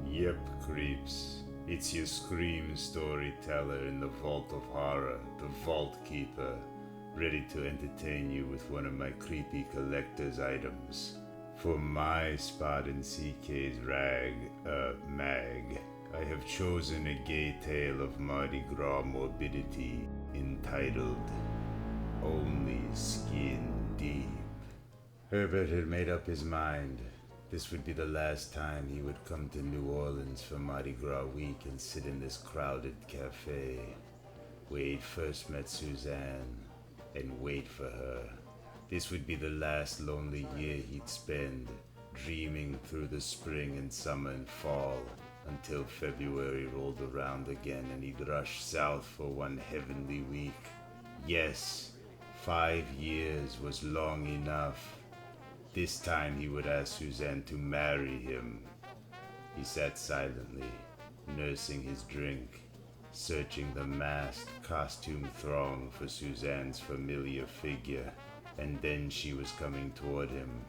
Yep, creeps. It's your scream storyteller in the Vault of Horror, the Vault Keeper, ready to entertain you with one of my creepy collector's items. For my Spot and CK's mag, I have chosen a gay tale of Mardi Gras morbidity entitled Only Skin Deep. Herbert had made up his mind. This would be the last time he would come to New Orleans for Mardi Gras week and sit in this crowded cafe, where he'd first met Suzanne, and wait for her. This would be the last lonely year he'd spend, dreaming through the spring and summer and fall, until February rolled around again and he'd rush south for one heavenly week. Yes, 5 years was long enough. This time he would ask Suzanne to marry him. He sat silently, nursing his drink, searching the masked, costume throng for Suzanne's familiar figure, and then she was coming toward him,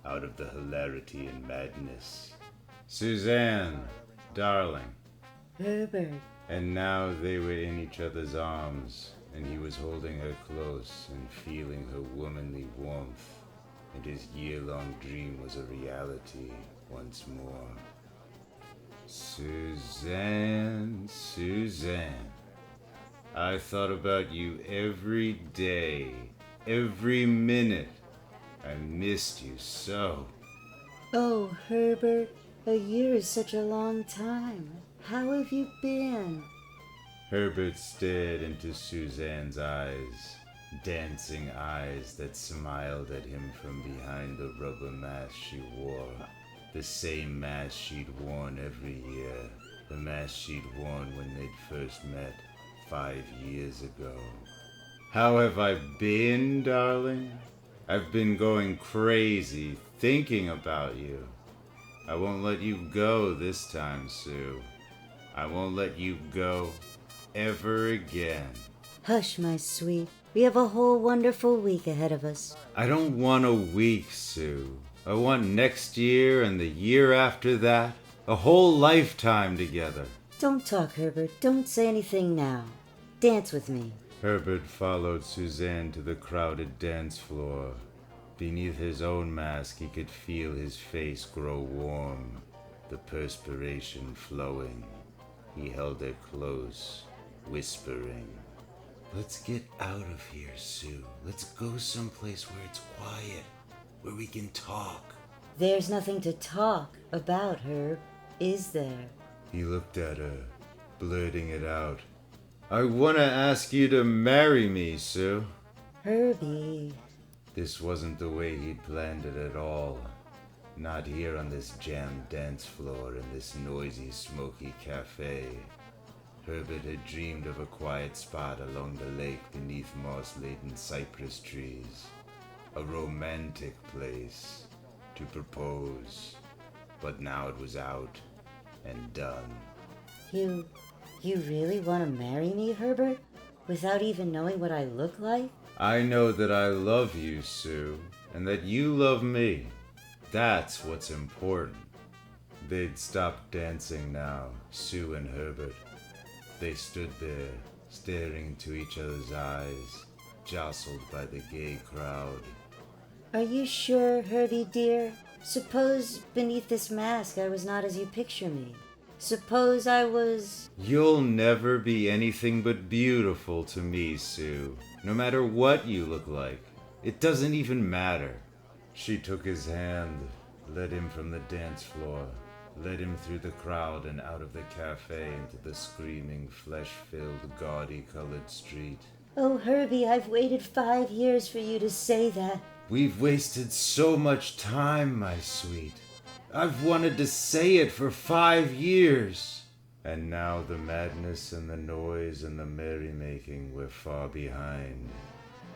out of the hilarity and madness. Suzanne, darling. Herbert. And now they were in each other's arms, and he was holding her close and feeling her womanly warmth. And his year-long dream was a reality once more. Suzanne, Suzanne, I thought about you every day, every minute. I missed you so. Oh, Herbert, a year is such a long time. How have you been? Herbert stared into Suzanne's eyes. Dancing eyes that smiled at him from behind the rubber mask she wore. The same mask she'd worn every year. The mask she'd worn when they'd first met 5 years ago. How have I been, darling? I've been going crazy thinking about you. I won't let you go this time, Sue. I won't let you go ever again. Hush, my sweet. We have a whole wonderful week ahead of us. I don't want a week, Sue. I want next year and the year after that. A whole lifetime together. Don't talk, Herbert. Don't say anything now. Dance with me. Herbert followed Suzanne to the crowded dance floor. Beneath his own mask, he could feel his face grow warm, the perspiration flowing. He held her close, whispering, "Let's get out of here, Sue. Let's go someplace where it's quiet, where we can talk." There's nothing to talk about, Herb, is there? He looked at her, blurting it out. "I want to ask you to marry me, Sue." Herbie. This wasn't the way he'd planned it at all. Not here on this jammed dance floor in this noisy, smoky cafe. Herbert had dreamed of a quiet spot along the lake beneath moss-laden cypress trees. A romantic place to propose. But now it was out and done. You really want to marry me, Herbert? Without even knowing what I look like? I know that I love you, Sue, and that you love me. That's what's important. They'd stopped dancing now, Sue and Herbert. They stood there, staring into each other's eyes, jostled by the gay crowd. Are you sure, Herbie dear? Suppose beneath this mask I was not as you picture me. Suppose I was... You'll never be anything but beautiful to me, Sue, no matter what you look like. It doesn't even matter. She took his hand, led him from the dance floor, led him through the crowd and out of the cafe into the screaming, flesh-filled, gaudy-colored street. Oh, Herbie, I've waited 5 years for you to say that. We've wasted so much time, my sweet. I've wanted to say it for 5 years. And now the madness and the noise and the merrymaking were far behind.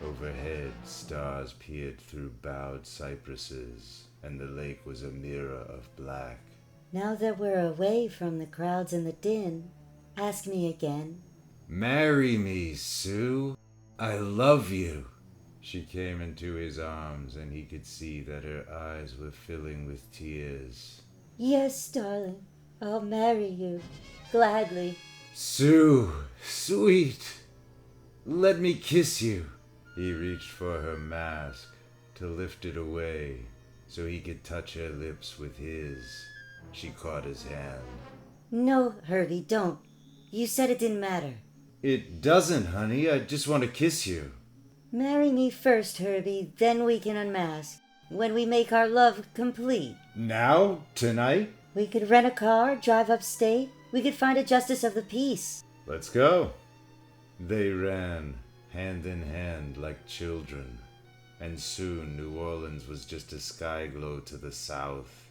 Overhead, stars peered through bowed cypresses, and the lake was a mirror of black. Now that we're away from the crowds and the din, ask me again. Marry me, Sue. I love you. She came into his arms, and he could see that her eyes were filling with tears. Yes, darling, I'll marry you. Gladly. Sue, sweet, let me kiss you. He reached for her mask to lift it away so he could touch her lips with his. She caught his hand. No, Herbie, don't. You said it didn't matter. It doesn't, honey. I just want to kiss you. Marry me first, Herbie, then we can unmask. When we make our love complete. Now? Tonight? We could rent a car, drive upstate. We could find a justice of the peace. Let's go. They ran, hand in hand like children. And soon New Orleans was just a sky glow to the south.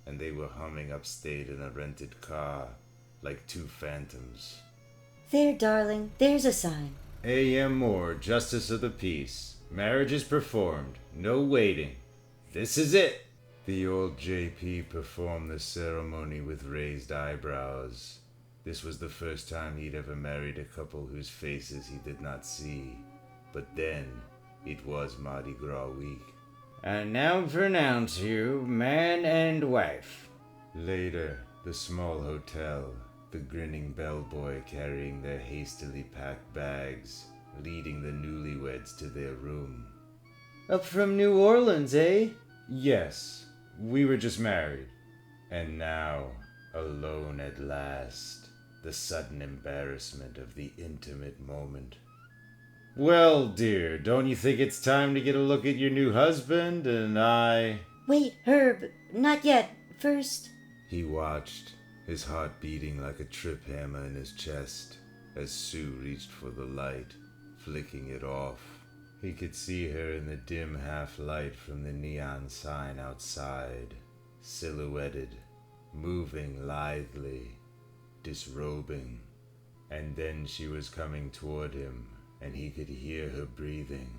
And they were humming upstate in a rented car, like two phantoms. There, darling, there's a sign. A.M. Moore, Justice of the Peace. Marriage is performed. No waiting. This is it. The old J.P. performed the ceremony with raised eyebrows. This was the first time he'd ever married a couple whose faces he did not see. But then, it was Mardi Gras week. I now pronounce you man and wife. Later, the small hotel, the grinning bellboy carrying their hastily packed bags, leading the newlyweds to their room. Up from New Orleans, eh? Yes, we were just married. And now, alone at last, the sudden embarrassment of the intimate moment. Well, dear, don't you think it's time to get a look at your new husband and I... Wait, Herb, not yet. First... He watched, his heart beating like a trip hammer in his chest, as Sue reached for the light, flicking it off. He could see her in the dim half-light from the neon sign outside, silhouetted, moving lithely, disrobing. And then she was coming toward him, and he could hear her breathing,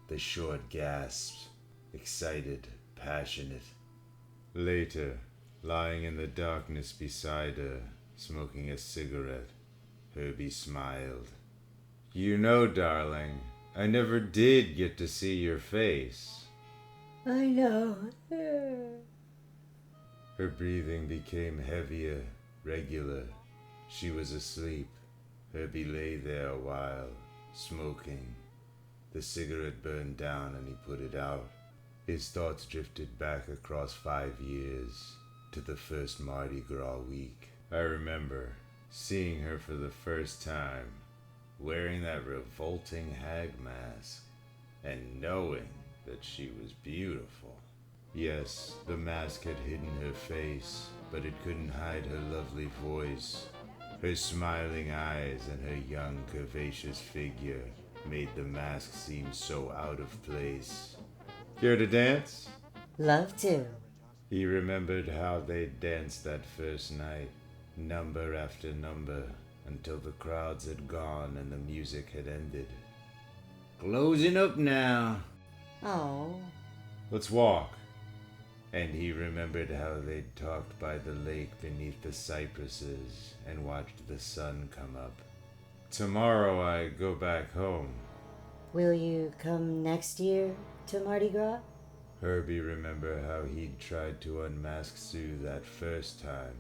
the short gasps, excited, passionate. Later, lying in the darkness beside her, smoking a cigarette, Herbie smiled. You know, darling, I never did get to see your face. I know. Her breathing became heavier, regular. She was asleep. Herbie lay there a while, smoking. The cigarette burned down and he put it out. His thoughts drifted back across 5 years to the first Mardi Gras week. I remember seeing her for the first time, wearing that revolting hag mask, and knowing that she was beautiful. Yes, the mask had hidden her face, but it couldn't hide her lovely voice. Her smiling eyes and her young, curvaceous figure made the mask seem so out of place. Care to dance? Love to. He remembered how they'd danced that first night, number after number, until the crowds had gone and the music had ended. Closing up now. Oh. Let's walk. And he remembered how they'd talked by the lake beneath the cypresses and watched the sun come up. Tomorrow I go back home. Will you come next year to Mardi Gras? Herbie remembered how he'd tried to unmask Sue that first time.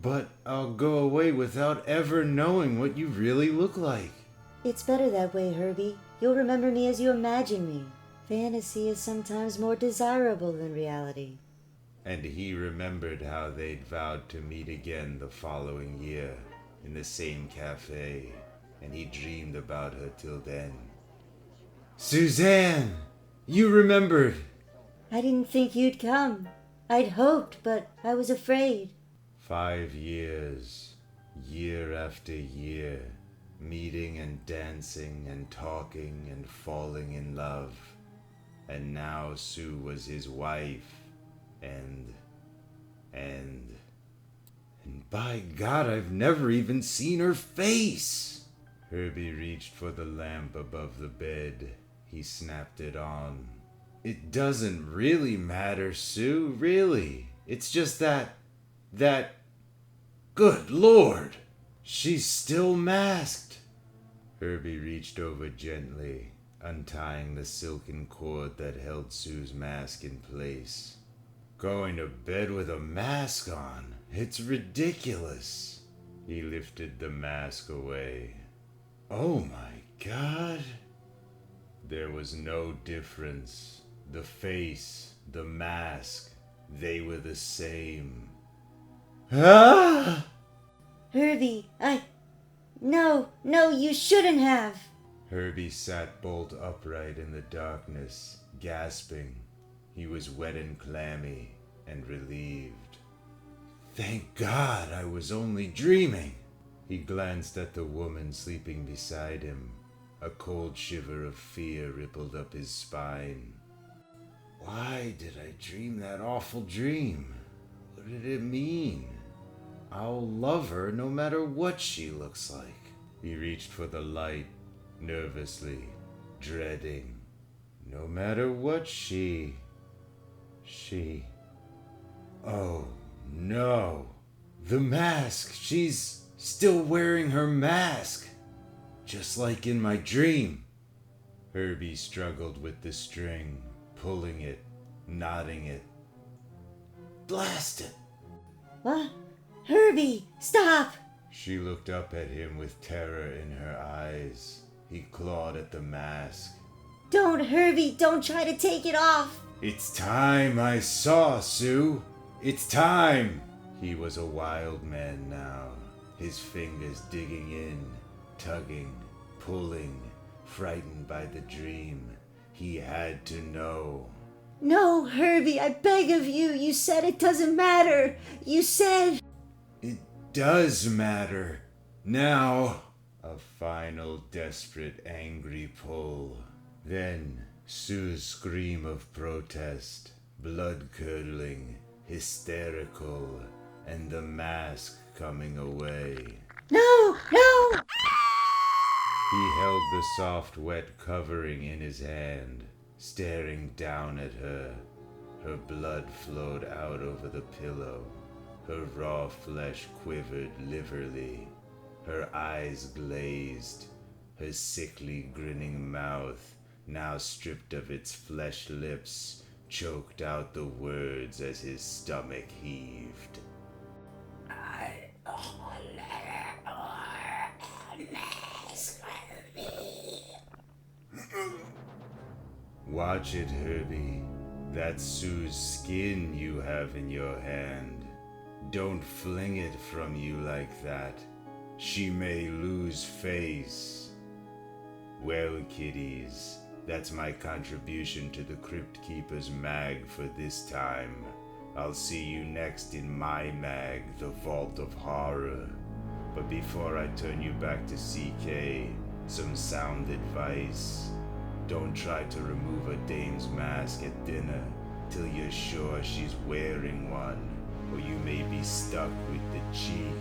But I'll go away without ever knowing what you really look like. It's better that way, Herbie. You'll remember me as you imagine me. Fantasy is sometimes more desirable than reality. And he remembered how they'd vowed to meet again the following year in the same cafe, and he dreamed about her till then. Suzanne! You remembered! I didn't think you'd come. I'd hoped, but I was afraid. 5 years, year after year, meeting and dancing and talking and falling in love. And now Sue was his wife, and by God, I've never even seen her face! Herbie reached for the lamp above the bed. He snapped it on. It doesn't really matter, Sue, really. It's just that... Good Lord! She's still masked! Herbie reached over gently, untying the silken cord that held Sue's mask in place. Going to bed with a mask on? It's ridiculous. He lifted the mask away. Oh my God. There was no difference. The face, the mask, they were the same. Ah! Herbie, No, you shouldn't have. Herbie sat bolt upright in the darkness, gasping. He was wet and clammy and relieved. Thank God I was only dreaming. He glanced at the woman sleeping beside him. A cold shiver of fear rippled up his spine. Why did I dream that awful dream? What did it mean? I'll love her no matter what she looks like. He reached for the light, nervously, dreading. No matter what she... Oh, no. The mask! She's still wearing her mask! Just like in my dream. Herbie struggled with the string, pulling it, knotting it. Blast it! What? Herbie, stop! She looked up at him with terror in her eyes. He clawed at the mask. Don't, Herbie, don't try to take it off! It's time I saw, Sue! It's time! He was a wild man now, his fingers digging in, tugging, pulling, frightened by the dream. He had to know. No, Herbie, I beg of you. You said it doesn't matter. You said... It does matter. Now. A final, desperate, angry pull. Then, Sue's scream of protest, blood-curdling, hysterical, and the mask coming away. No! He held the soft, wet covering in his hand, staring down at her. Her blood flowed out over the pillow. Her raw flesh quivered liverly. Her eyes glazed. Her sickly, grinning mouth, now stripped of its flesh lips, choked out the words as his stomach heaved. Watch it, Herbie. That's Sue's skin you have in your hand. Don't fling it from you like that. She may lose face. Well, kiddies, that's my contribution to the Crypt Keeper's mag for this time. I'll see you next in my mag, the Vault of Horror. But before I turn you back to CK, some sound advice. Don't try to remove a dame's mask at dinner till you're sure she's wearing one, or you may be stuck with the cheek.